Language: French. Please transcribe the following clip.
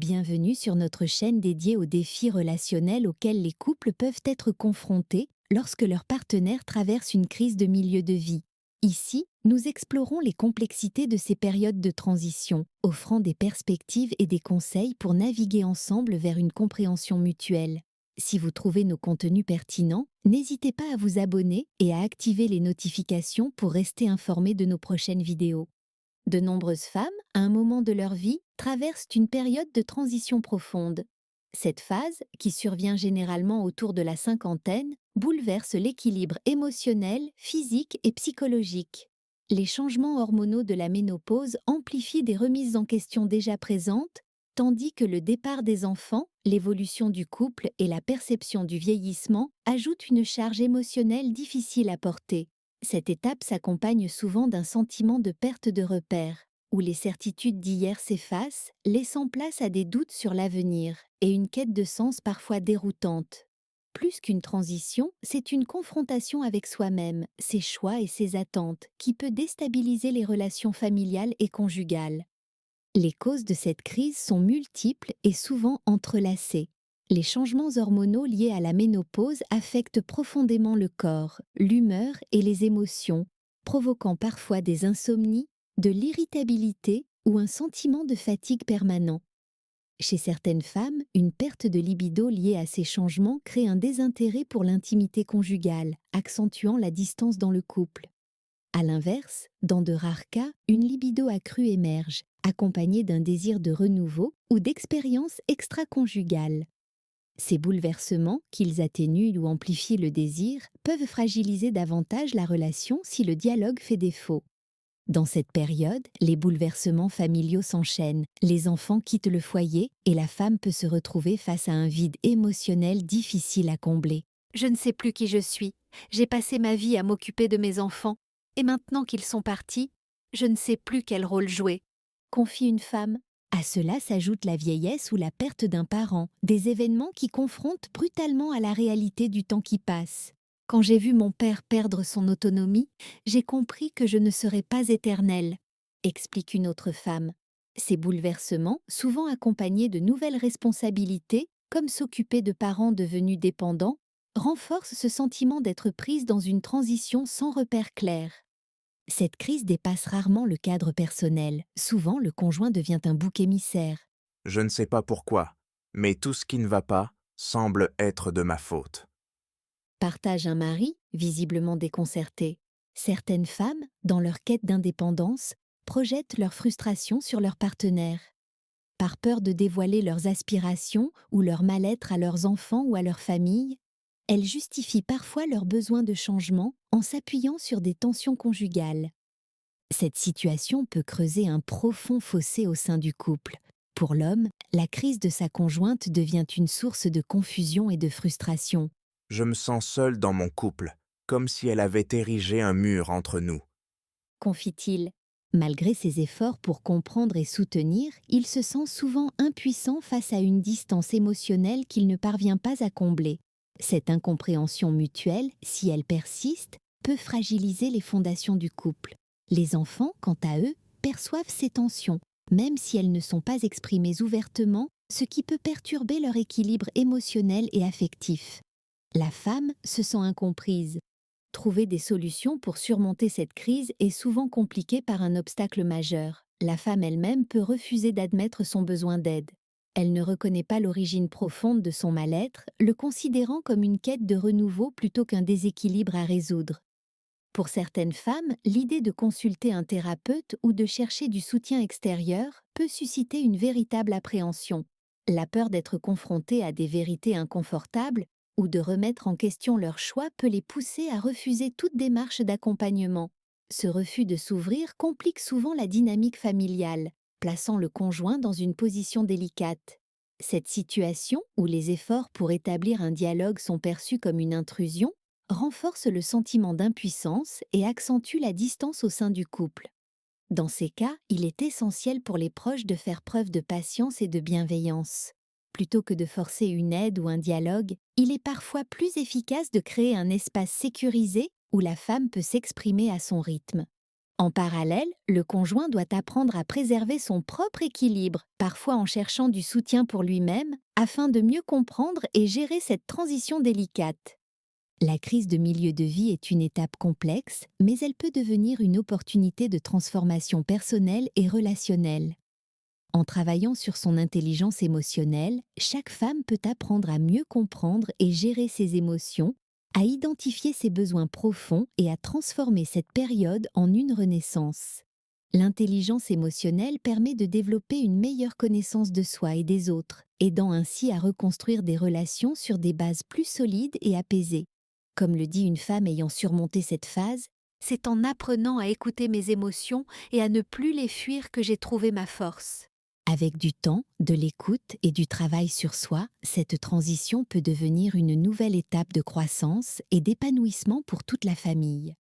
Bienvenue sur notre chaîne dédiée aux défis relationnels auxquels les couples peuvent être confrontés lorsque leur partenaire traverse une crise de milieu de vie. Ici, nous explorons les complexités de ces périodes de transition, offrant des perspectives et des conseils pour naviguer ensemble vers une compréhension mutuelle. Si vous trouvez nos contenus pertinents, n'hésitez pas à vous abonner et à activer les notifications pour rester informé de nos prochaines vidéos. De nombreuses femmes, à un moment de leur vie, traversent une période de transition profonde. Cette phase, qui survient généralement autour de la cinquantaine, bouleverse l'équilibre émotionnel, physique et psychologique. Les changements hormonaux de la ménopause amplifient des remises en question déjà présentes, tandis que le départ des enfants, l'évolution du couple et la perception du vieillissement ajoutent une charge émotionnelle difficile à porter. Cette étape s'accompagne souvent d'un sentiment de perte de repères, où les certitudes d'hier s'effacent, laissant place à des doutes sur l'avenir et une quête de sens parfois déroutante. Plus qu'une transition, c'est une confrontation avec soi-même, ses choix et ses attentes, qui peut déstabiliser les relations familiales et conjugales. Les causes de cette crise sont multiples et souvent entrelacées. Les changements hormonaux liés à la ménopause affectent profondément le corps, l'humeur et les émotions, provoquant parfois des insomnies, de l'irritabilité ou un sentiment de fatigue permanent. Chez certaines femmes, une perte de libido liée à ces changements crée un désintérêt pour l'intimité conjugale, accentuant la distance dans le couple. À l'inverse, dans de rares cas, une libido accrue émerge, accompagnée d'un désir de renouveau ou d'expériences extra-conjugales. Ces bouleversements, qu'ils atténuent ou amplifient le désir, peuvent fragiliser davantage la relation si le dialogue fait défaut. Dans cette période, les bouleversements familiaux s'enchaînent, les enfants quittent le foyer et la femme peut se retrouver face à un vide émotionnel difficile à combler. Je ne sais plus qui je suis. J'ai passé ma vie à m'occuper de mes enfants. Et maintenant qu'ils sont partis, je ne sais plus quel rôle jouer, confie une femme. À cela s'ajoute la vieillesse ou la perte d'un parent, des événements qui confrontent brutalement à la réalité du temps qui passe. Quand j'ai vu mon père perdre son autonomie, j'ai compris que je ne serais pas éternelle, explique une autre femme. Ces bouleversements, souvent accompagnés de nouvelles responsabilités, comme s'occuper de parents devenus dépendants, renforcent ce sentiment d'être prise dans une transition sans repère clair. Cette crise dépasse rarement le cadre personnel. Souvent, le conjoint devient un bouc émissaire. Je ne sais pas pourquoi, mais tout ce qui ne va pas semble être de ma faute. Partage un mari, visiblement déconcerté. Certaines femmes, dans leur quête d'indépendance, projettent leur frustration sur leur partenaire. Par peur de dévoiler leurs aspirations ou leur mal-être à leurs enfants ou à leur famille, elles justifient parfois leur besoin de changement en s'appuyant sur des tensions conjugales. Cette situation peut creuser un profond fossé au sein du couple. Pour l'homme, la crise de sa conjointe devient une source de confusion et de frustration. Je me sens seul dans mon couple, comme si elle avait érigé un mur entre nous. Confie-t-il. Malgré ses efforts pour comprendre et soutenir, il se sent souvent impuissant face à une distance émotionnelle qu'il ne parvient pas à combler. Cette incompréhension mutuelle, si elle persiste, peut fragiliser les fondations du couple. Les enfants, quant à eux, perçoivent ces tensions, même si elles ne sont pas exprimées ouvertement, ce qui peut perturber leur équilibre émotionnel et affectif. La femme se sent incomprise. Trouver des solutions pour surmonter cette crise est souvent compliqué par un obstacle majeur. La femme elle-même peut refuser d'admettre son besoin d'aide. Elle ne reconnaît pas l'origine profonde de son mal-être, le considérant comme une quête de renouveau plutôt qu'un déséquilibre à résoudre. Pour certaines femmes, l'idée de consulter un thérapeute ou de chercher du soutien extérieur peut susciter une véritable appréhension. La peur d'être confrontée à des vérités inconfortables ou de remettre en question leur choix peut les pousser à refuser toute démarche d'accompagnement. Ce refus de s'ouvrir complique souvent la dynamique familiale, plaçant le conjoint dans une position délicate. Cette situation, où les efforts pour établir un dialogue sont perçus comme une intrusion, renforce le sentiment d'impuissance et accentue la distance au sein du couple. Dans ces cas, il est essentiel pour les proches de faire preuve de patience et de bienveillance. Plutôt que de forcer une aide ou un dialogue, il est parfois plus efficace de créer un espace sécurisé où la femme peut s'exprimer à son rythme. En parallèle, le conjoint doit apprendre à préserver son propre équilibre, parfois en cherchant du soutien pour lui-même, afin de mieux comprendre et gérer cette transition délicate. La crise de milieu de vie est une étape complexe, mais elle peut devenir une opportunité de transformation personnelle et relationnelle. En travaillant sur son intelligence émotionnelle, chaque femme peut apprendre à mieux comprendre et gérer ses émotions, à identifier ses besoins profonds et à transformer cette période en une renaissance. L'intelligence émotionnelle permet de développer une meilleure connaissance de soi et des autres, aidant ainsi à reconstruire des relations sur des bases plus solides et apaisées. Comme le dit une femme ayant surmonté cette phase, c'est en apprenant à écouter mes émotions et à ne plus les fuir que j'ai trouvé ma force. Avec du temps, de l'écoute et du travail sur soi, cette transition peut devenir une nouvelle étape de croissance et d'épanouissement pour toute la famille.